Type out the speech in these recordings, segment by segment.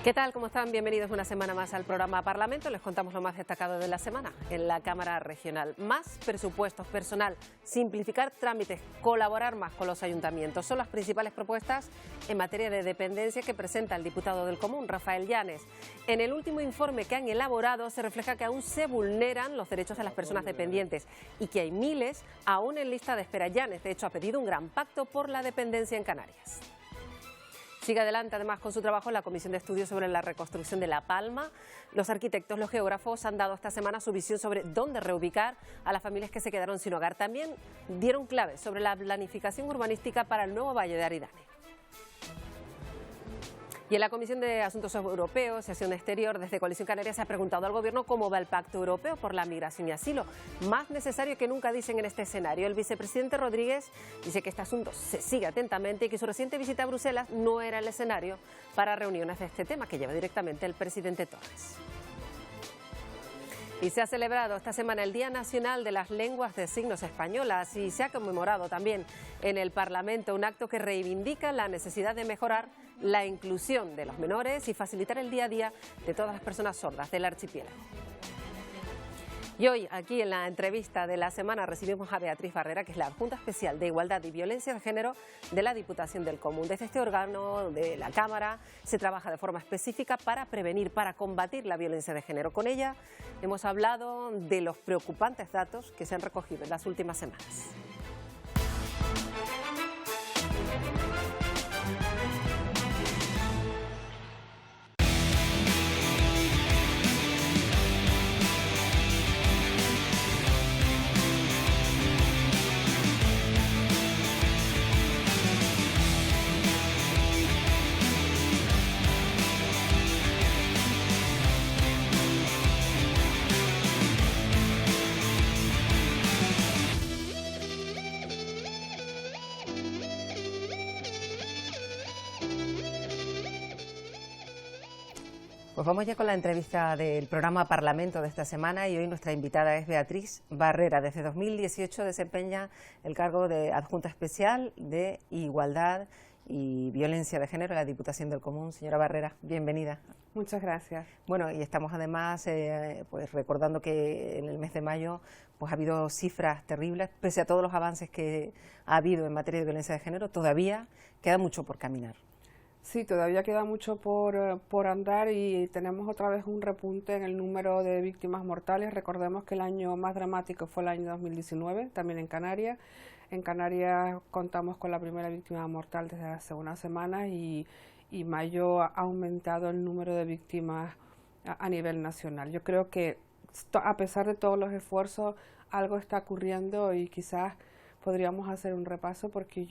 ¿Qué tal? ¿Cómo están? Bienvenidos una semana más al programa Parlamento. Les contamos lo más destacado de la semana en la Cámara Regional. Más presupuestos, personal, simplificar trámites, colaborar más con los ayuntamientos. Son las principales propuestas en materia de dependencia que presenta el diputado del Común, Rafael Llanes. En el último informe que han elaborado se refleja que aún se vulneran los derechos de las personas dependientes y que hay miles aún en lista de espera. Llanes, de hecho, ha pedido un gran pacto por la dependencia en Canarias. Sigue adelante además con su trabajo en la Comisión de Estudios sobre la Reconstrucción de La Palma. Los arquitectos, los geógrafos han dado esta semana su visión sobre dónde reubicar a las familias que se quedaron sin hogar. También dieron claves sobre la planificación urbanística para el nuevo Valle de Aridane. Y en la Comisión de Asuntos Europeos y Acción Exterior, desde Coalición Canaria se ha preguntado al Gobierno cómo va el Pacto Europeo por la Migración y Asilo. Más necesario que nunca, dicen en este escenario. El vicepresidente Rodríguez dice que este asunto se sigue atentamente y que su reciente visita a Bruselas no era el escenario para reuniones de este tema que lleva directamente el presidente Torres. Y se ha celebrado esta semana el Día Nacional de las Lenguas de Signos Españolas y se ha conmemorado también en el Parlamento un acto que reivindica la necesidad de mejorar la inclusión de los menores y facilitar el día a día de todas las personas sordas del archipiélago. Y hoy, aquí en la entrevista de la semana, recibimos a Beatriz Barrera, que es la Adjunta Especial de Igualdad y Violencia de Género de la Diputación del Común. Desde este órgano de la Cámara se trabaja de forma específica para prevenir, para combatir la violencia de género. Con ella hemos hablado de los preocupantes datos que se han recogido en las últimas semanas. Pues vamos ya con la entrevista del programa Parlamento de esta semana y hoy nuestra invitada es Beatriz Barrera. Desde 2018 desempeña el cargo de Adjunta Especial de Igualdad y Violencia de Género en la Diputación del Común. Señora Barrera, bienvenida. Muchas gracias. Bueno, y estamos además pues recordando que en el mes de mayo pues ha habido cifras terribles, pese a todos los avances que ha habido en materia de violencia de género, todavía queda mucho por caminar. Sí, todavía queda mucho por andar y tenemos otra vez un repunte en el número de víctimas mortales. Recordemos que el año más dramático fue el año 2019, también en Canarias. En Canarias contamos con la primera víctima mortal desde hace unas semanas y mayo ha aumentado el número de víctimas a nivel nacional. Yo creo que a pesar de todos los esfuerzos, algo está ocurriendo y quizás podríamos hacer un repaso porque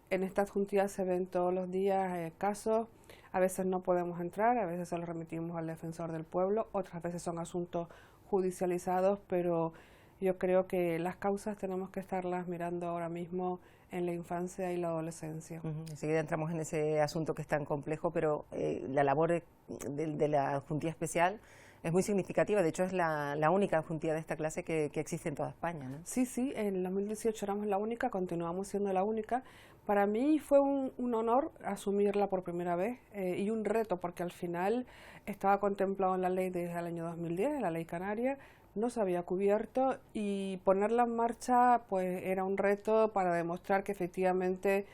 en esta adjuntía se ven todos los días casos, a veces no podemos entrar, a veces se los remitimos al defensor del pueblo, otras veces son asuntos judicializados, pero yo creo que las causas tenemos que estarlas mirando ahora mismo en la infancia y la adolescencia. Enseguida entramos en ese asunto que es tan complejo, pero la labor de la adjuntía especial es muy significativa, de hecho es la única adjuntía de esta clase que existe en toda España, ¿no? Sí, en 2018 éramos la única, continuamos siendo la única. Para mí fue un honor asumirla por primera vez y un reto, porque al final estaba contemplado en la ley desde el año 2010, la ley canaria, no se había cubierto y ponerla en marcha pues era un reto para demostrar que efectivamente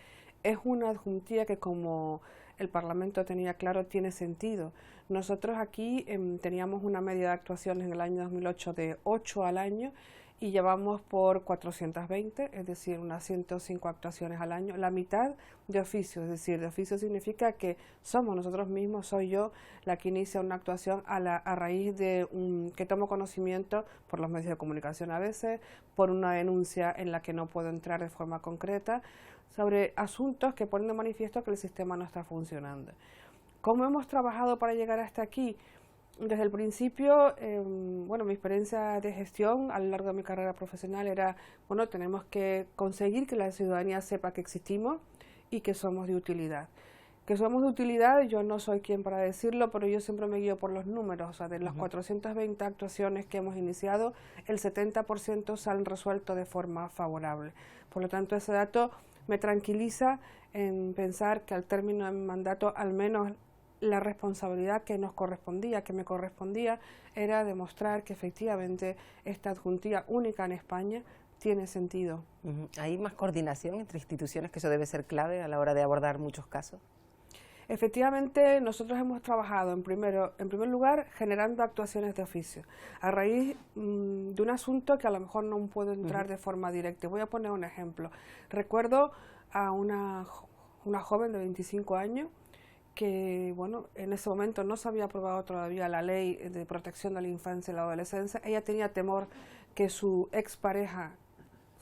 es una adjuntía que, como el Parlamento tenía claro, tiene sentido. Nosotros aquí teníamos una media de actuaciones en el año 2008 de 8 al año y llevamos por 420, es decir, unas 105 actuaciones al año, la mitad de oficio, es decir, de oficio significa que somos nosotros mismos, soy yo la que inicia una actuación a raíz de que tomo conocimiento por los medios de comunicación a veces, por una denuncia en la que no puedo entrar de forma concreta, sobre asuntos que ponen de manifiesto que el sistema no está funcionando. ¿Cómo hemos trabajado para llegar hasta aquí? Desde el principio, mi experiencia de gestión a lo largo de mi carrera profesional era, tenemos que conseguir que la ciudadanía sepa que existimos y que somos de utilidad. Que somos de utilidad, yo no soy quien para decirlo, pero yo siempre me guío por los números. O sea, de las 420 actuaciones que hemos iniciado, el 70% se han resuelto de forma favorable. Por lo tanto, ese dato me tranquiliza en pensar que al término de mi mandato, al menos la responsabilidad que nos correspondía, que me correspondía, era demostrar que efectivamente esta adjuntía única en España tiene sentido. ¿Hay más coordinación entre instituciones, que eso debe ser clave a la hora de abordar muchos casos? Efectivamente, nosotros hemos trabajado en primer lugar generando actuaciones de oficio, a raíz de un asunto que a lo mejor no puedo entrar de forma directa. Voy a poner un ejemplo. Recuerdo a una joven de 25 años que, bueno, en ese momento no se había aprobado todavía la ley de protección de la infancia y la adolescencia. Ella tenía temor que su expareja,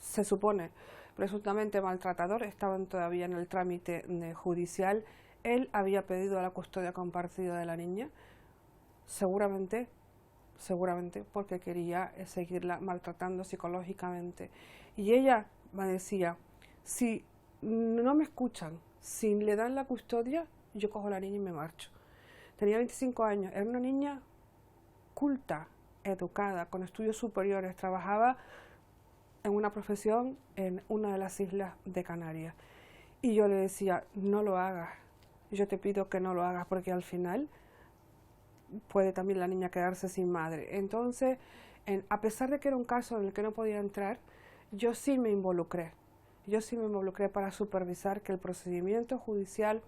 se supone, presuntamente maltratador, estaban todavía en el trámite judicial. Él había pedido la custodia compartida de la niña, seguramente porque quería seguirla maltratando psicológicamente. Y ella me decía, si no me escuchan, si le dan la custodia, yo cojo a la niña y me marcho. Tenía 25 años, era una niña culta, educada, con estudios superiores, trabajaba en una profesión en una de las islas de Canarias. Y yo le decía, no lo hagas. Yo te pido que no lo hagas, porque al final puede también la niña quedarse sin madre. Entonces, a pesar de que era un caso en el que no podía entrar, yo sí me involucré. Yo sí me involucré para supervisar que el procedimiento judicial,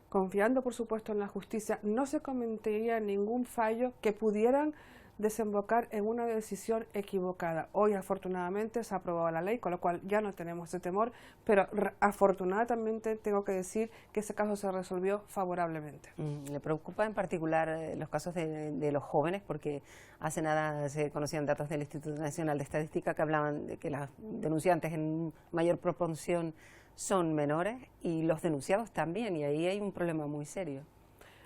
confiando por supuesto en la justicia, no se cometería ningún fallo que pudieran desembocar en una decisión equivocada. Hoy afortunadamente se ha aprobado la ley, con lo cual ya no tenemos ese temor, pero afortunadamente tengo que decir que ese caso se resolvió favorablemente. ¿Le preocupa en particular los casos de los jóvenes? Porque hace nada se conocían datos del Instituto Nacional de Estadística que hablaban de que las denunciantes en mayor proporción son menores y los denunciados también, y ahí hay un problema muy serio.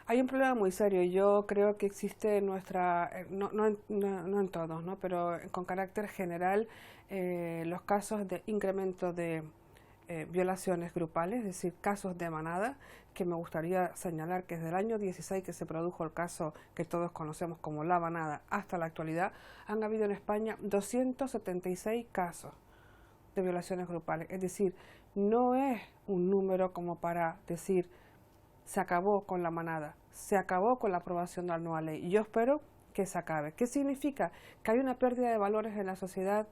Hay un problema muy serio y yo creo que existe no en todos, ¿no? Pero con carácter general, los casos de incremento de violaciones grupales, es decir, casos de manada, que me gustaría señalar que desde el año 16 que se produjo el caso que todos conocemos como la manada hasta la actualidad, han habido en España 276 casos de violaciones grupales. Es decir, no es un número como para decir se acabó con la manada, se acabó con la aprobación de la nueva ley. Y yo espero que se acabe. ¿Qué significa? Que hay una pérdida de valores en la sociedad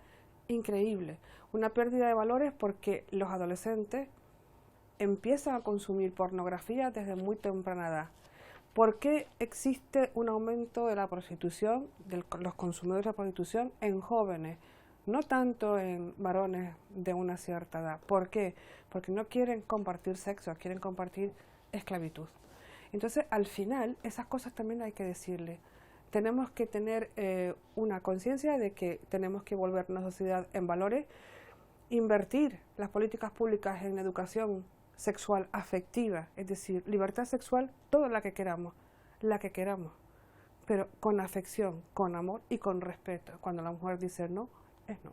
increíble. Una pérdida de valores porque los adolescentes empiezan a consumir pornografía desde muy temprana edad. ¿Por qué existe un aumento de la prostitución, de los consumidores de prostitución en jóvenes? No tanto en varones de una cierta edad. ¿Por qué? Porque no quieren compartir sexo, quieren compartir esclavitud. Entonces, al final, esas cosas también hay que decirle. Tenemos que tener una conciencia de que tenemos que volver una sociedad en valores, invertir las políticas públicas en educación sexual afectiva, es decir, libertad sexual, toda la que queramos, pero con afección, con amor y con respeto. Cuando la mujer dice no, es no.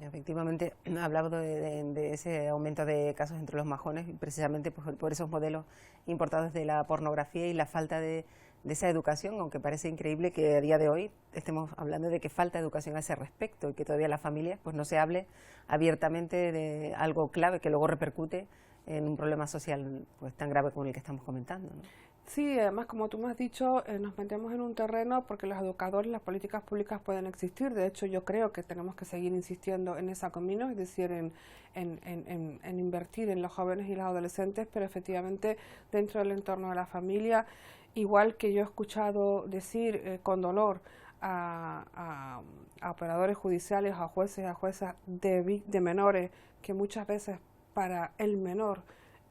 Efectivamente, ha hablado de ese aumento de casos entre los más jóvenes, precisamente por esos modelos importados de la pornografía y la falta de esa educación, aunque parece increíble que a día de hoy estemos hablando de que falta educación a ese respecto y que todavía las familias pues no se hable abiertamente de algo clave que luego repercute en un problema social pues tan grave como el que estamos comentando, ¿no? Sí, además, como tú me has dicho, nos metemos en un terreno porque los educadores, las políticas públicas pueden existir. De hecho, yo creo que tenemos que seguir insistiendo en ese camino, es decir, en invertir en los jóvenes y los adolescentes, pero efectivamente dentro del entorno de la familia, igual que yo he escuchado decir con dolor a operadores judiciales, a jueces y a juezas de menores, que muchas veces para el menor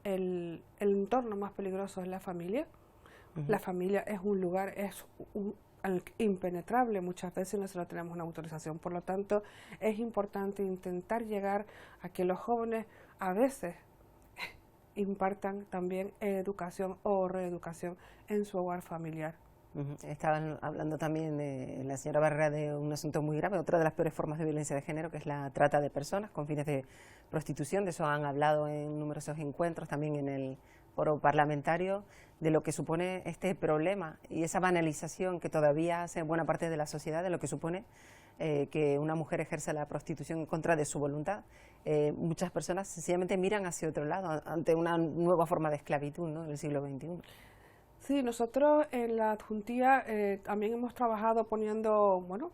el entorno más peligroso es la familia. La familia es un lugar, impenetrable muchas veces y no tenemos una autorización. Por lo tanto, es importante intentar llegar a que los jóvenes a veces impartan también educación o reeducación en su hogar familiar. Estaban hablando también la señora Barrera de un asunto muy grave, otra de las peores formas de violencia de género, que es la trata de personas con fines de prostitución. De eso han hablado en numerosos encuentros, también en el foro parlamentario, de lo que supone este problema y esa banalización que todavía hace buena parte de la sociedad de lo que supone que una mujer ejerza la prostitución en contra de su voluntad. Muchas personas sencillamente miran hacia otro lado ante una nueva forma de esclavitud, ¿no?, del siglo XXI. Sí, nosotros en la adjuntía también hemos trabajado poniendo, bueno,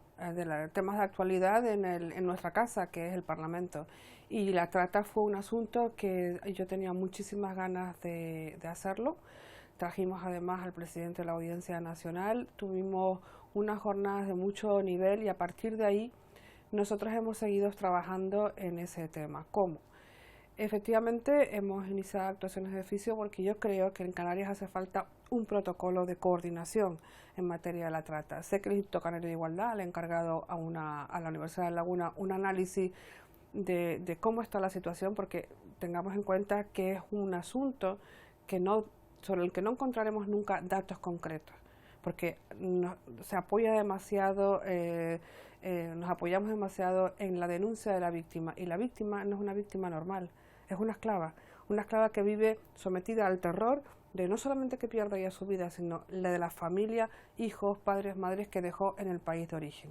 temas de actualidad en nuestra casa, que es el Parlamento. Y la trata fue un asunto que yo tenía muchísimas ganas de hacerlo. Trajimos además al presidente de la Audiencia Nacional, tuvimos unas jornadas de mucho nivel y a partir de ahí nosotros hemos seguido trabajando en ese tema. ¿Cómo? Efectivamente, hemos iniciado actuaciones de oficio porque yo creo que en Canarias hace falta un protocolo de coordinación en materia de la trata. Sé que el Instituto Canario de Igualdad le ha encargado a la Universidad de La Laguna un análisis de cómo está la situación, porque tengamos en cuenta que es un asunto sobre el que no encontraremos nunca datos concretos, porque se apoya demasiado, nos apoyamos demasiado en la denuncia de la víctima, y la víctima no es una víctima normal, es una esclava que vive sometida al terror de no solamente que pierda ya su vida, sino la de la familia, hijos, padres, madres que dejó en el país de origen.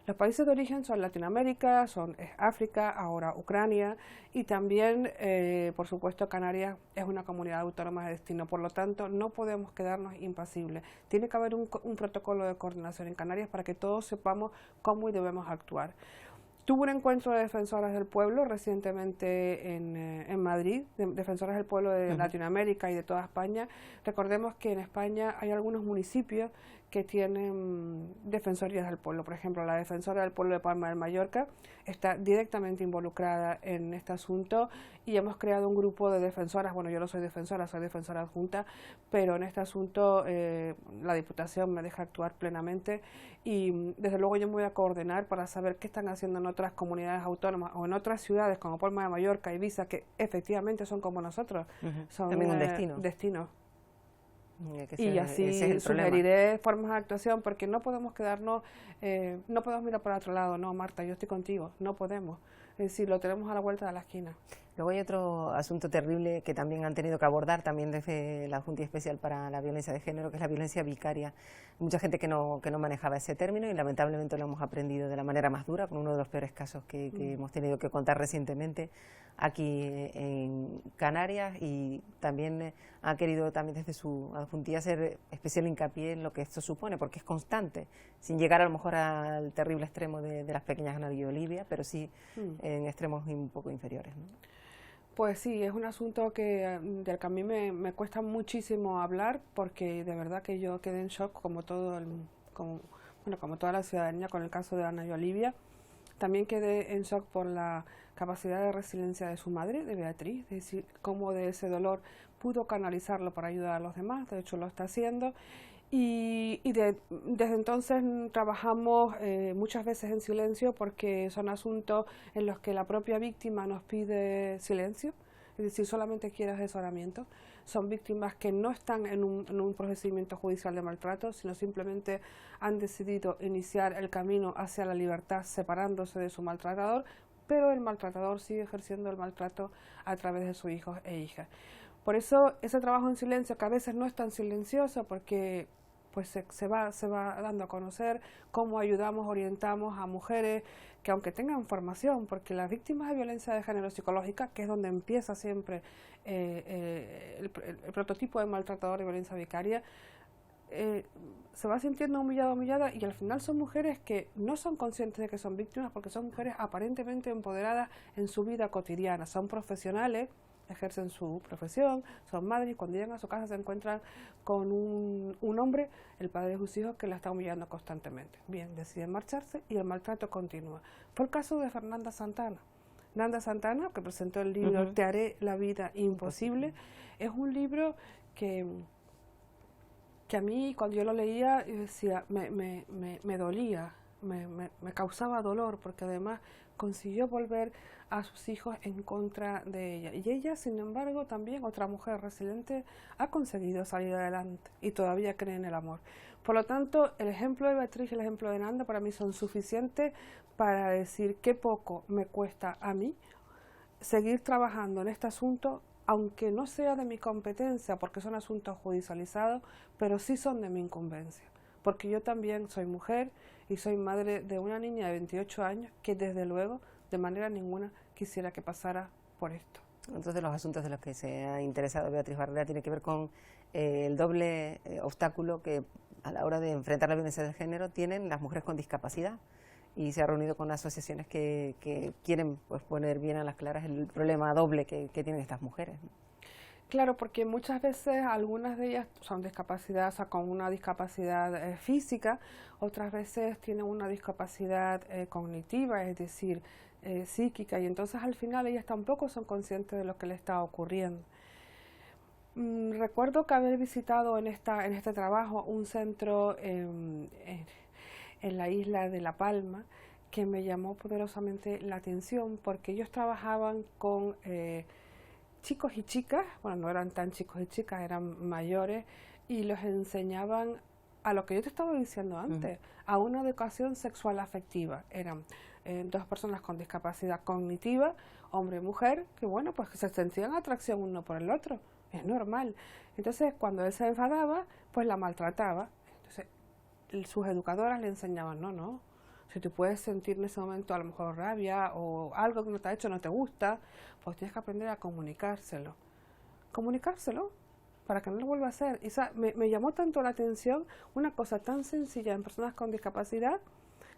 Los países de origen son Latinoamérica, son África, ahora Ucrania, y también, por supuesto, Canarias es una comunidad autónoma de destino. Por lo tanto, no podemos quedarnos impasibles. Tiene que haber un protocolo de coordinación en Canarias para que todos sepamos cómo y debemos actuar. Tuve un encuentro de defensoras del pueblo recientemente en Madrid, defensoras del pueblo de Latinoamérica y de toda España. Recordemos que en España hay algunos municipios que tienen defensorías del pueblo. Por ejemplo, la defensora del pueblo de Palma de Mallorca está directamente involucrada en este asunto y hemos creado un grupo de defensoras. Bueno, yo no soy defensora adjunta, pero en este asunto la Diputación me deja actuar plenamente y desde luego yo me voy a coordinar para saber qué están haciendo en otras comunidades autónomas o en otras ciudades como Palma de Mallorca, Ibiza, que efectivamente son como nosotros, son también un destino. Y así sugeriré formas de actuación, porque no podemos quedarnos, no podemos mirar para otro lado. No, Marta, yo estoy contigo, no podemos. Es decir, lo tenemos a la vuelta de la esquina. Luego hay otro asunto terrible que también han tenido que abordar también desde la Junta Especial para la Violencia de Género, que es la violencia vicaria. Mucha gente que no manejaba ese término y lamentablemente lo hemos aprendido de la manera más dura, con uno de los peores casos que hemos tenido que contar recientemente aquí en Canarias, y también ha querido también desde su adjuntía hacer especial hincapié en lo que esto supone, porque es constante, sin llegar a lo mejor al terrible extremo de las pequeñas Ana y Olivia, pero sí en extremos un poco inferiores, ¿no? Pues sí, es un asunto del que a mí me cuesta muchísimo hablar, porque de verdad que yo quedé en shock como como toda la ciudadanía con el caso de Ana y Olivia. También quedé en shock por la capacidad de resiliencia de su madre, de Beatriz, es decir, cómo de ese dolor pudo canalizarlo para ayudar a los demás. De hecho lo está haciendo. Desde entonces trabajamos muchas veces en silencio, porque son asuntos en los que la propia víctima nos pide silencio, es decir, solamente quiere asesoramiento. Son víctimas que no están en un procedimiento judicial de maltrato, sino simplemente han decidido iniciar el camino hacia la libertad separándose de su maltratador, pero el maltratador sigue ejerciendo el maltrato a través de sus hijos e hijas. Por eso ese trabajo en silencio, que a veces no es tan silencioso, porque pues se va dando a conocer cómo ayudamos, orientamos a mujeres que, aunque tengan formación, porque las víctimas de violencia de género psicológica, que es donde empieza siempre el prototipo de maltratador de violencia vicaria, se va sintiendo humillada, y al final son mujeres que no son conscientes de que son víctimas, porque son mujeres aparentemente empoderadas en su vida cotidiana, son profesionales, ejercen su profesión, son madres, y cuando llegan a su casa se encuentran con un hombre, el padre de sus hijos, que la está humillando constantemente. Bien, deciden marcharse y el maltrato continúa. Fue el caso de Fernanda Santana. Fernanda Santana, que presentó el libro Te haré la vida imposible, es un libro que a mí, cuando yo lo leía, yo decía, me dolía, me causaba dolor, porque además consiguió volver a sus hijos en contra de ella. Y ella, sin embargo, también, otra mujer resiliente, ha conseguido salir adelante y todavía cree en el amor. Por lo tanto, el ejemplo de Beatriz y el ejemplo de Nanda para mí son suficientes para decir qué poco me cuesta a mí seguir trabajando en este asunto, aunque no sea de mi competencia, porque son asuntos judicializados, pero sí son de mi incumbencia, porque yo también soy mujer y soy madre de una niña de 28 años que, desde luego, de manera ninguna quisiera que pasara por esto. Entonces, los asuntos de los que se ha interesado Beatriz Barrera tiene que ver con el doble obstáculo que a la hora de enfrentar la violencia de género tienen las mujeres con discapacidad, y se ha reunido con asociaciones que quieren pues poner bien a las claras el problema doble que tienen estas mujeres, ¿no? Claro, porque muchas veces algunas de ellas son discapacidad, o sea, con una discapacidad física, otras veces tienen una discapacidad cognitiva, es decir, psíquica, y entonces al final ellas tampoco son conscientes de lo que les está ocurriendo. Recuerdo que haber visitado en este trabajo un centro en la isla de La Palma, que me llamó poderosamente la atención porque ellos trabajaban con chicos y chicas, bueno, no eran tan chicos y chicas, eran mayores, y los enseñaban a lo que yo te estaba diciendo antes, a una educación sexual afectiva. Eran dos personas con discapacidad cognitiva, hombre y mujer, que bueno, pues que se sentían atracción uno por el otro, es normal. Entonces, cuando él se enfadaba, pues la maltrataba. Entonces, sus educadoras le enseñaban, no, si tú puedes sentir en ese momento a lo mejor rabia o algo que no te ha hecho no te gusta, pues tienes que aprender a comunicárselo para que no lo vuelva a hacer. Y me llamó tanto la atención una cosa tan sencilla en personas con discapacidad,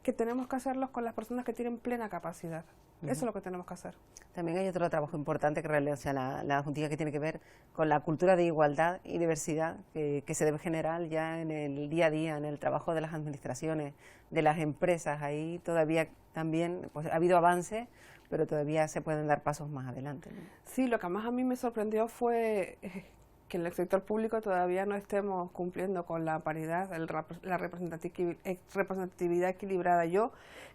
que tenemos que hacerlo con las personas que tienen plena capacidad. Eso es lo que tenemos que hacer. También hay otro trabajo importante que realiza la Juntilla, que tiene que ver con la cultura de igualdad y diversidad que se debe generar ya en el día a día, en el trabajo de las administraciones, de las empresas. Ahí todavía también pues, ha habido avance, pero todavía se pueden dar pasos más adelante, ¿no? Sí, lo que más a mí me sorprendió fue que en el sector público todavía no estemos cumpliendo con la paridad, la representatividad equilibrada. Yo,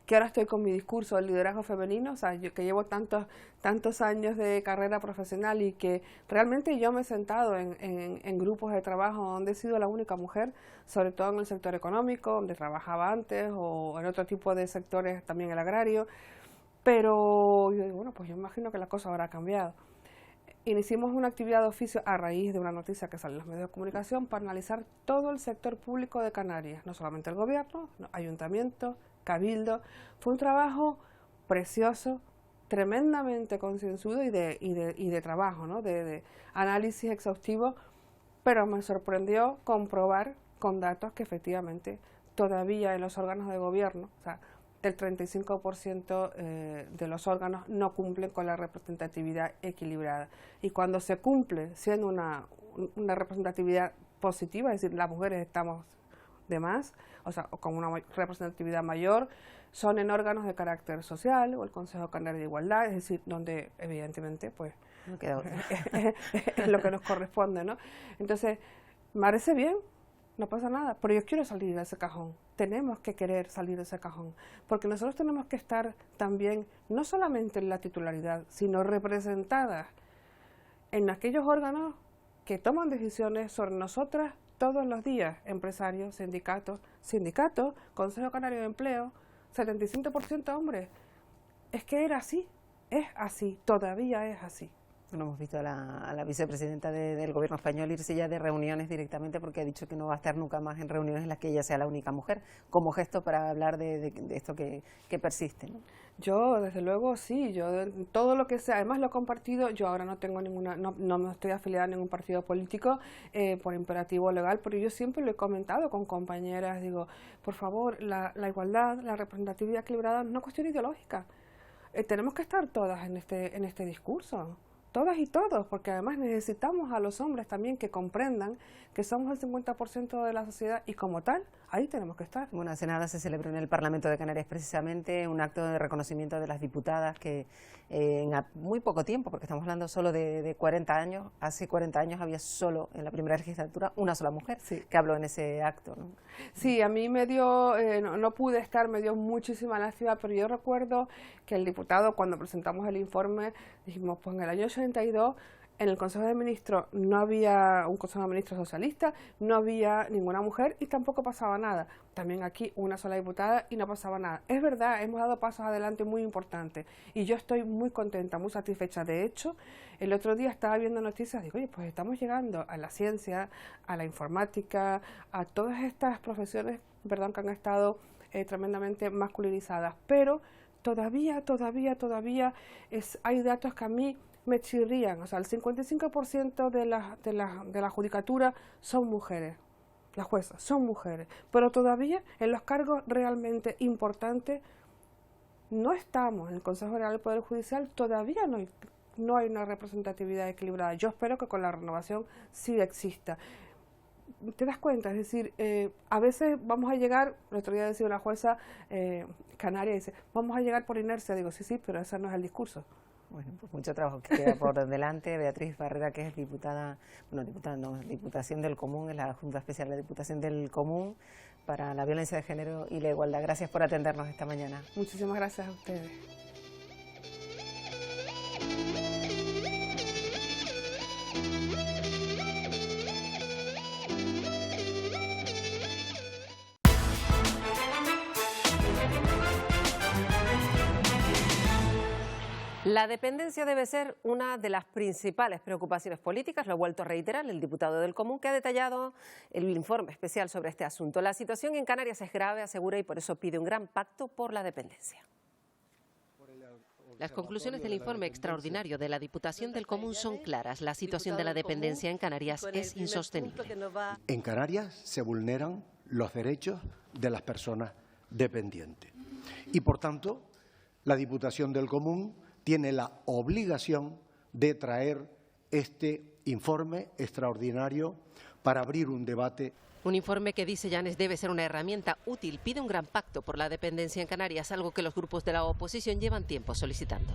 que ahora estoy con mi discurso del liderazgo femenino, o sea, yo que llevo tantos años de carrera profesional y que realmente yo me he sentado en grupos de trabajo donde he sido la única mujer, sobre todo en el sector económico, donde trabajaba antes, o en otro tipo de sectores, también el agrario, pero yo digo, bueno, pues yo imagino que la cosa habrá cambiado. Iniciamos una actividad de oficio a raíz de una noticia que sale en los medios de comunicación para analizar todo el sector público de Canarias, no solamente el gobierno, ayuntamiento, cabildo. Fue un trabajo precioso, tremendamente concienzudo y de trabajo, ¿no? de análisis exhaustivo, pero me sorprendió comprobar con datos que efectivamente todavía en los órganos de gobierno, o sea, el 35% de los órganos no cumplen con la representatividad equilibrada. Y cuando se cumple siendo una representatividad positiva, es decir, las mujeres estamos de más, o sea, con una representatividad mayor, son en órganos de carácter social o el Consejo Canario de Igualdad, es decir, donde evidentemente pues No queda otra. es lo que nos corresponde, ¿no? Entonces, me parece bien, no pasa nada, pero yo quiero salir de ese cajón. Tenemos que querer salir de ese cajón, porque nosotros tenemos que estar también, no solamente en la titularidad, sino representadas en aquellos órganos que toman decisiones sobre nosotras todos los días, empresarios, sindicatos, Consejo Canario de Empleo, 75% hombres. Es que era así, es así, todavía es así. Bueno, hemos visto a la vicepresidenta del gobierno español irse ya de reuniones directamente, porque ha dicho que no va a estar nunca más en reuniones en las que ella sea la única mujer, como gesto para hablar de esto que persiste, ¿no? Yo, desde luego, sí, yo todo lo que sea, además lo he compartido, yo ahora no tengo no me estoy afiliada a ningún partido político por imperativo legal, pero yo siempre lo he comentado con compañeras, digo, por favor, la igualdad, la representatividad equilibrada no es una cuestión ideológica. Tenemos que estar todas en este discurso. Todas y todos, porque además necesitamos a los hombres también que comprendan que somos el 50% de la sociedad y como tal, ahí tenemos que estar. Bueno, hace nada se celebró en el Parlamento de Canarias precisamente un acto de reconocimiento de las diputadas que en muy poco tiempo, porque estamos hablando solo de 40 años, hace 40 años había solo en la primera legislatura una sola mujer que habló en ese acto, ¿no? Sí, a mí me dio, no pude estar, me dio muchísima lástima, pero yo recuerdo que el diputado, cuando presentamos el informe, dijimos, pues en el año 82, en el Consejo de Ministros no había un Consejo de Ministros socialista, no había ninguna mujer y tampoco pasaba nada. También aquí una sola diputada y no pasaba nada. Es verdad, hemos dado pasos adelante muy importantes y yo estoy muy contenta, muy satisfecha. De hecho, el otro día estaba viendo noticias, digo, oye, pues estamos llegando a la ciencia, a la informática, a todas estas profesiones, perdón, que han estado tremendamente masculinizadas, pero todavía hay datos que a mí me chirrían. O sea, el 55% de la judicatura son mujeres. Las juezas son mujeres, pero todavía en los cargos realmente importantes no estamos. En el Consejo General del Poder Judicial todavía no hay una representatividad equilibrada. Yo espero que con la renovación sí exista. ¿Te das cuenta? Es decir, a veces vamos a llegar, el otro día decía una jueza canaria, dice, vamos a llegar por inercia. Digo, sí, pero ese no es el discurso. Bueno, pues mucho trabajo que queda por delante. Beatriz Barrera, que es Diputación del Común, es la Junta Especial de Diputación del Común para la Violencia de Género y la Igualdad. Gracias por atendernos esta mañana. Muchísimas gracias a ustedes. La dependencia debe ser una de las principales preocupaciones políticas, lo ha vuelto a reiterar el diputado del Común, que ha detallado el informe especial sobre este asunto. La situación en Canarias es grave, asegura, y por eso pide un gran pacto por la dependencia. Las conclusiones del informe extraordinario de la Diputación del Común son claras. La situación de la dependencia en Canarias es insostenible. En Canarias se vulneran los derechos de las personas dependientes y, por tanto, la Diputación del Común tiene la obligación de traer este informe extraordinario para abrir un debate. Un informe que, dice Llanes, debe ser una herramienta útil. Pide un gran pacto por la dependencia en Canarias, algo que los grupos de la oposición llevan tiempo solicitando.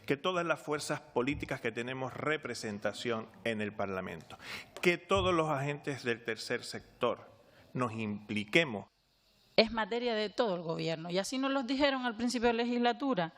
Que todas las fuerzas políticas que tenemos representación en el Parlamento, que todos los agentes del tercer sector nos impliquemos. Es materia de todo el Gobierno y así nos lo dijeron al principio de legislatura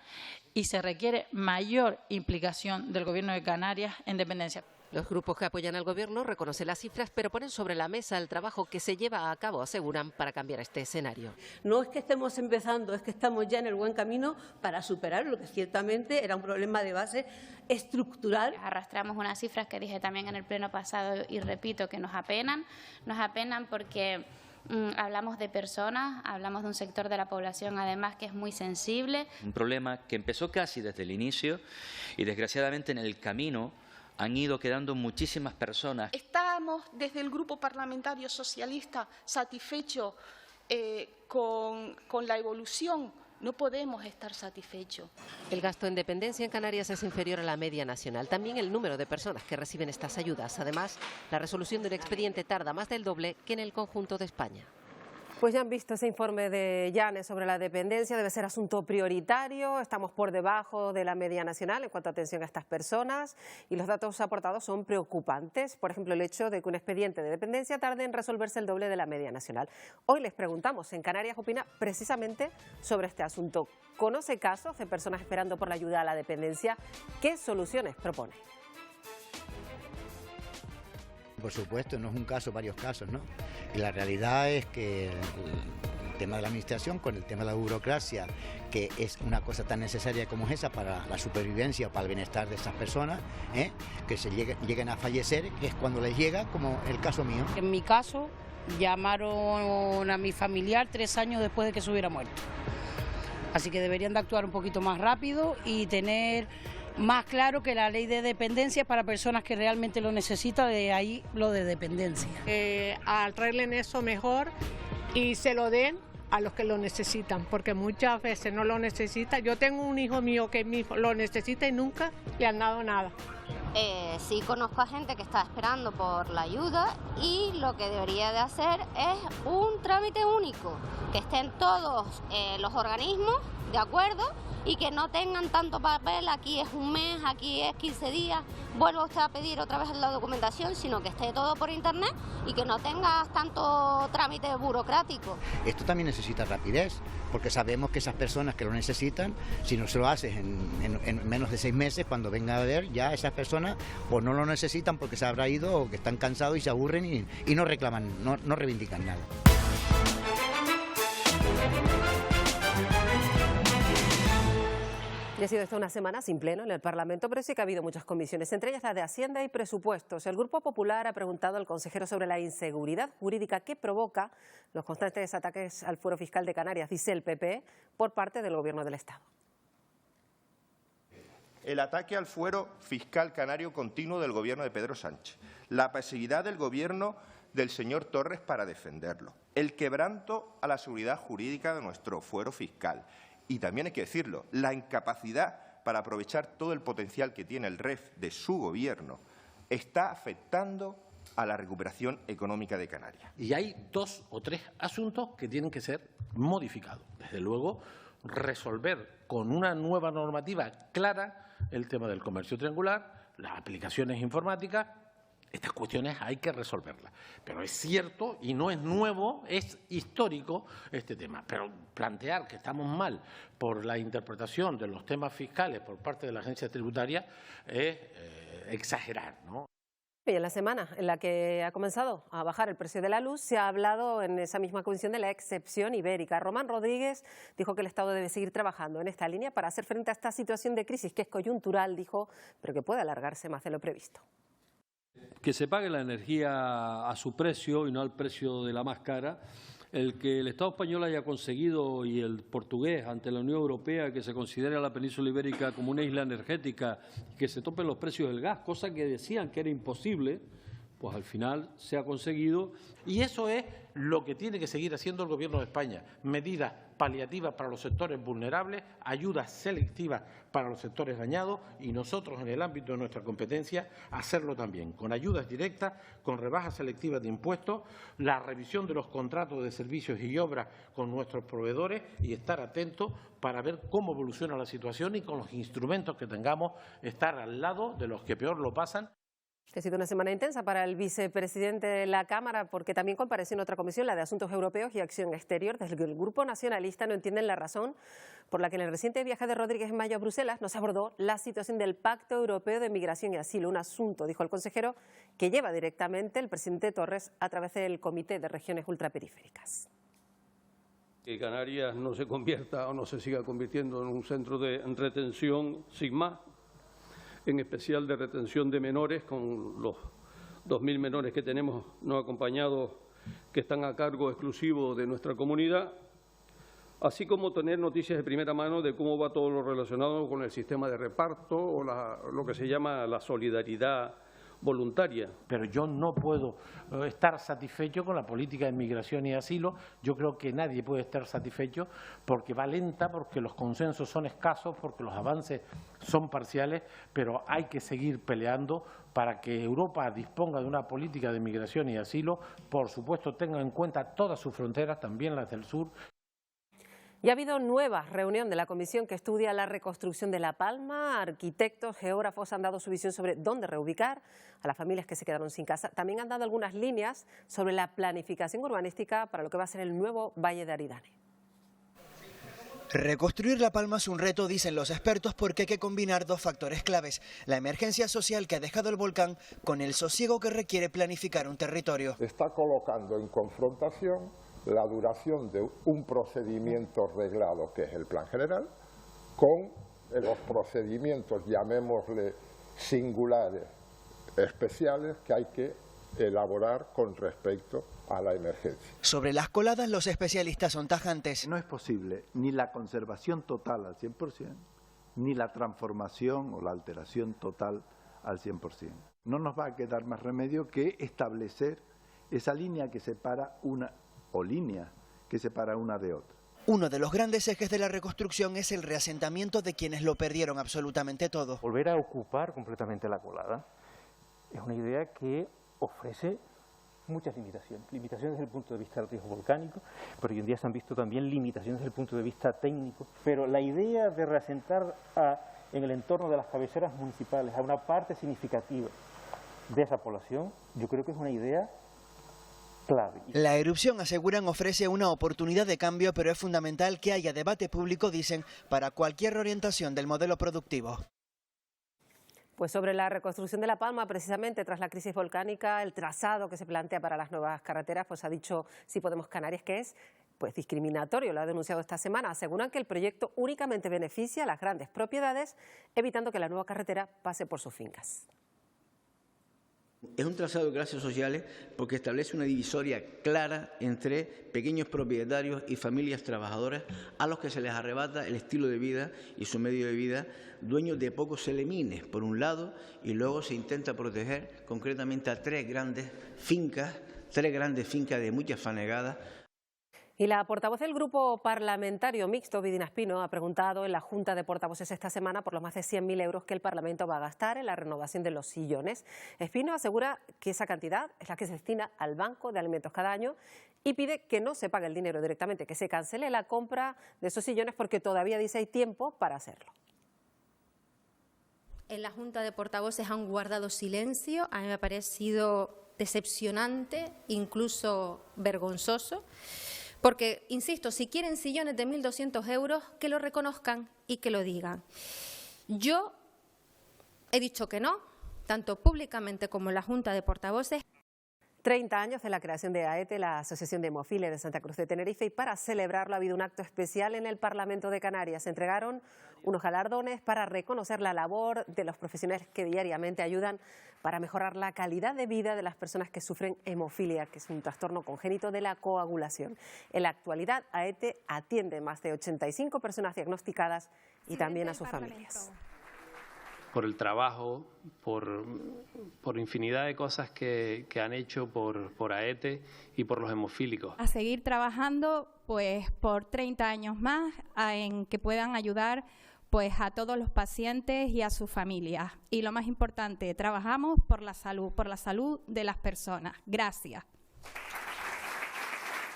y se requiere mayor implicación del Gobierno de Canarias en dependencia. Los grupos que apoyan al Gobierno reconocen las cifras, pero ponen sobre la mesa el trabajo que se lleva a cabo, aseguran, para cambiar este escenario. No es que estemos empezando, es que estamos ya en el buen camino para superar lo que ciertamente era un problema de base estructural. Arrastramos unas cifras que dije también en el pleno pasado y repito que nos apenan porque hablamos de personas, hablamos de un sector de la población además que es muy sensible. Un problema que empezó casi desde el inicio y desgraciadamente en el camino han ido quedando muchísimas personas. Estamos desde el Grupo Parlamentario Socialista satisfechos con la evolución. No podemos estar satisfechos. El gasto en dependencia en Canarias es inferior a la media nacional. También el número de personas que reciben estas ayudas. Además, la resolución de un expediente tarda más del doble que en el conjunto de España. Pues ya han visto ese informe de Llanes sobre la dependencia, debe ser asunto prioritario, estamos por debajo de la media nacional en cuanto a atención a estas personas y los datos aportados son preocupantes. Por ejemplo, el hecho de que un expediente de dependencia tarde en resolverse el doble de la media nacional. Hoy les preguntamos, en Canarias opina precisamente sobre este asunto. ¿Conoce casos de personas esperando por la ayuda a la dependencia? ¿Qué soluciones propone? Por supuesto, no es un caso, varios casos, ¿no? Y la realidad es que el tema de la administración con el tema de la burocracia, que es una cosa tan necesaria como esa para la supervivencia o para el bienestar de esas personas, que se lleguen a fallecer, que es cuando les llega, como el caso mío. En mi caso, llamaron a mi familiar 3 años después de que se hubiera muerto. Así que deberían de actuar un poquito más rápido y tener más claro que la ley de dependencia es para personas que realmente lo necesitan, de ahí lo de dependencia. Arreglen eso mejor y se lo den a los que lo necesitan, porque muchas veces no lo necesitan. Yo tengo un hijo mío que lo necesita y nunca le han dado nada. Sí conozco a gente que está esperando por la ayuda y lo que debería de hacer es un trámite único, que estén todos los organismos de acuerdo y que no tengan tanto papel, aquí es un mes, aquí es 15 días, vuelva usted a pedir otra vez la documentación, sino que esté todo por internet y que no tengas tanto trámite burocrático. Esto también necesita rapidez, porque sabemos que esas personas que lo necesitan, si no se lo haces en menos de 6 meses, cuando venga a ver, ya esas personas pues no lo necesitan porque se habrá ido o que están cansados y se aburren y no reclaman, no reivindican nada. Y ha sido esta una semana sin pleno en el Parlamento, pero sí que ha habido muchas comisiones, entre ellas la de Hacienda y Presupuestos. El Grupo Popular ha preguntado al consejero sobre la inseguridad jurídica que provoca los constantes ataques al fuero fiscal de Canarias, dice el PP, por parte del Gobierno del Estado. el ataque al fuero fiscal canario continuo del Gobierno de Pedro Sánchez, la pasividad del Gobierno del señor Torres para defenderlo, el quebranto a la seguridad jurídica de nuestro fuero fiscal y también hay que decirlo, la incapacidad para aprovechar todo el potencial que tiene el REF de su Gobierno, está afectando a la recuperación económica de Canarias. Y hay 2 o 3 asuntos que tienen que ser modificados. Desde luego, resolver con una nueva normativa clara el tema del comercio triangular, las aplicaciones informáticas. Estas cuestiones hay que resolverlas. Pero es cierto, y no es nuevo, es histórico este tema. Pero plantear que estamos mal por la interpretación de los temas fiscales por parte de la agencia tributaria es exagerar, ¿no? Y en la semana en la que ha comenzado a bajar el precio de la luz, se ha hablado en esa misma comisión de la excepción ibérica. Román Rodríguez dijo que el Estado debe seguir trabajando en esta línea para hacer frente a esta situación de crisis que es coyuntural, dijo, pero que puede alargarse más de lo previsto. Que se pague la energía a su precio y no al precio de la más cara. El que el Estado español haya conseguido, y el portugués ante la Unión Europea, que se considere a la península ibérica como una isla energética y que se topen los precios del gas, cosa que decían que era imposible, pues al final se ha conseguido. Y eso es lo que tiene que seguir haciendo el Gobierno de España. Medidas paliativas para los sectores vulnerables, ayudas selectivas para los sectores dañados y nosotros, en el ámbito de nuestra competencia, hacerlo también, con ayudas directas, con rebajas selectivas de impuestos, la revisión de los contratos de servicios y obras con nuestros proveedores y estar atentos para ver cómo evoluciona la situación y con los instrumentos que tengamos estar al lado de los que peor lo pasan. Ha sido una semana intensa para el vicepresidente de la Cámara porque también compareció en otra comisión, la de Asuntos Europeos y Acción Exterior, desde que el Grupo Nacionalista no entienden la razón por la que en el reciente viaje de Rodríguez en mayo a Bruselas no se abordó la situación del Pacto Europeo de Migración y Asilo, un asunto, dijo el consejero, que lleva directamente el presidente Torres a través del Comité de Regiones Ultraperiféricas. Que Canarias no se convierta o no se siga convirtiendo en un centro de retención sin más, en especial de retención de menores, con los 2.000 menores que tenemos no acompañados que están a cargo exclusivo de nuestra comunidad, así como tener noticias de primera mano de cómo va todo lo relacionado con el sistema de reparto o lo que se llama la solidaridad voluntaria. Pero yo no puedo estar satisfecho con la política de migración y asilo. Yo creo que nadie puede estar satisfecho porque va lenta, porque los consensos son escasos, porque los avances son parciales, pero hay que seguir peleando para que Europa disponga de una política de migración y asilo. Por supuesto, tenga en cuenta todas sus fronteras, también las del sur. Y ha habido nueva reunión de la comisión que estudia la reconstrucción de La Palma. Arquitectos, geógrafos han dado su visión sobre dónde reubicar a las familias que se quedaron sin casa. También han dado algunas líneas sobre la planificación urbanística para lo que va a ser el nuevo Valle de Aridane. Reconstruir La Palma es un reto, dicen los expertos, porque hay que combinar 2 factores claves: la emergencia social que ha dejado el volcán con el sosiego que requiere planificar un territorio. Está colocando en confrontación la duración de un procedimiento reglado, que es el plan general, con los procedimientos, llamémosle singulares, especiales, que hay que elaborar con respecto a la emergencia. Sobre las coladas, los especialistas son tajantes. No es posible ni la conservación total al 100%, ni la transformación o la alteración total al 100%. No nos va a quedar más remedio que establecer esa línea que separa una de otra. Uno de los grandes ejes de la reconstrucción es el reasentamiento de quienes lo perdieron absolutamente todo. Volver a ocupar completamente la colada es una idea que ofrece muchas limitaciones. Limitaciones desde el punto de vista del riesgo volcánico, pero hoy en día se han visto también limitaciones desde el punto de vista técnico. Pero la idea de reasentar en el entorno de las cabeceras municipales a una parte significativa de esa población, yo creo que es una idea clave. La erupción, aseguran, ofrece una oportunidad de cambio, pero es fundamental que haya debate público, dicen, para cualquier reorientación del modelo productivo. Pues sobre la reconstrucción de La Palma, precisamente tras la crisis volcánica, el trazado que se plantea para las nuevas carreteras, pues ha dicho Sí Podemos Canarias que es pues discriminatorio, lo ha denunciado esta semana. Aseguran que el proyecto únicamente beneficia a las grandes propiedades, evitando que la nueva carretera pase por sus fincas. Es un trazado de clases sociales porque establece una divisoria clara entre pequeños propietarios y familias trabajadoras a los que se les arrebata el estilo de vida y su medio de vida, dueños de pocos elemines, por un lado, y luego se intenta proteger concretamente a tres grandes fincas de muchas fanegadas. Y la portavoz del Grupo Parlamentario Mixto, Vidina Espino, ha preguntado en la Junta de Portavoces esta semana por los más de 100.000 euros que el Parlamento va a gastar en la renovación de los sillones. Espino asegura que esa cantidad es la que se destina al Banco de Alimentos cada año y pide que no se pague el dinero directamente, que se cancele la compra de esos sillones porque todavía dice hay tiempo para hacerlo. En la Junta de Portavoces han guardado silencio. A mí me ha parecido decepcionante, incluso vergonzoso. Porque, insisto, si quieren sillones de 1.200 euros, que lo reconozcan y que lo digan. Yo he dicho que no, tanto públicamente como en la Junta de Portavoces. 30 años de la creación de AETE, la Asociación de Hemofilia de Santa Cruz de Tenerife, y para celebrarlo ha habido un acto especial en el Parlamento de Canarias. Se entregaron unos galardones para reconocer la labor de los profesionales que diariamente ayudan para mejorar la calidad de vida de las personas que sufren hemofilia, que es un trastorno congénito de la coagulación. En la actualidad, AETE atiende más de 85 personas diagnosticadas y también a sus familias. Por el trabajo, por infinidad de cosas que han hecho por AETE y por los hemofílicos. A seguir trabajando pues por 30 años más en que puedan ayudar pues a todos los pacientes y a sus familias. Y lo más importante, trabajamos por la salud de las personas. Gracias.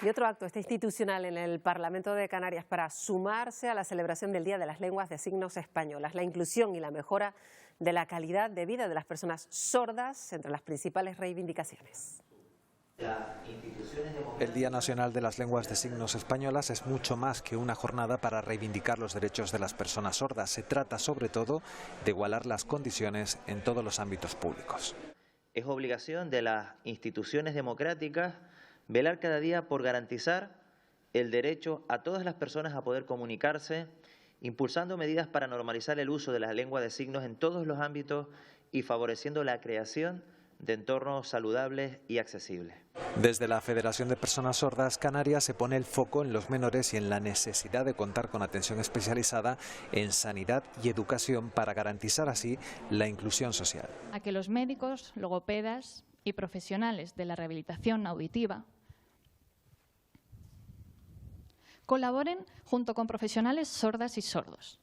Y otro acto institucional en el Parlamento de Canarias para sumarse a la celebración del Día de las Lenguas de Signos Españolas, la inclusión y la mejora de la calidad de vida de las personas sordas entre las principales reivindicaciones. El Día Nacional de las Lenguas de Signos Españolas es mucho más que una jornada para reivindicar los derechos de las personas sordas. Se trata sobre todo de igualar las condiciones en todos los ámbitos públicos. Es obligación de las instituciones democráticas velar cada día por garantizar el derecho a todas las personas a poder comunicarse, impulsando medidas para normalizar el uso de la lengua de signos en todos los ámbitos y favoreciendo la creación de entornos saludables y accesibles. Desde la Federación de Personas Sordas Canarias se pone el foco en los menores y en la necesidad de contar con atención especializada en sanidad y educación para garantizar así la inclusión social. A que los médicos, logopedas y profesionales de la rehabilitación auditiva colaboren junto con profesionales sordas y sordos.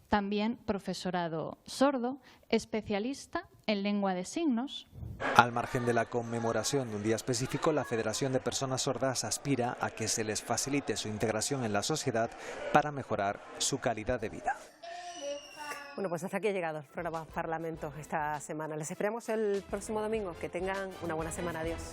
También profesorado sordo, especialista en lengua de signos. Al margen de la conmemoración de un día específico, la Federación de Personas Sordas aspira a que se les facilite su integración en la sociedad para mejorar su calidad de vida. Bueno, pues hasta aquí ha llegado el programa Parlamento esta semana. Les esperamos el próximo domingo. Que tengan una buena semana. Adiós.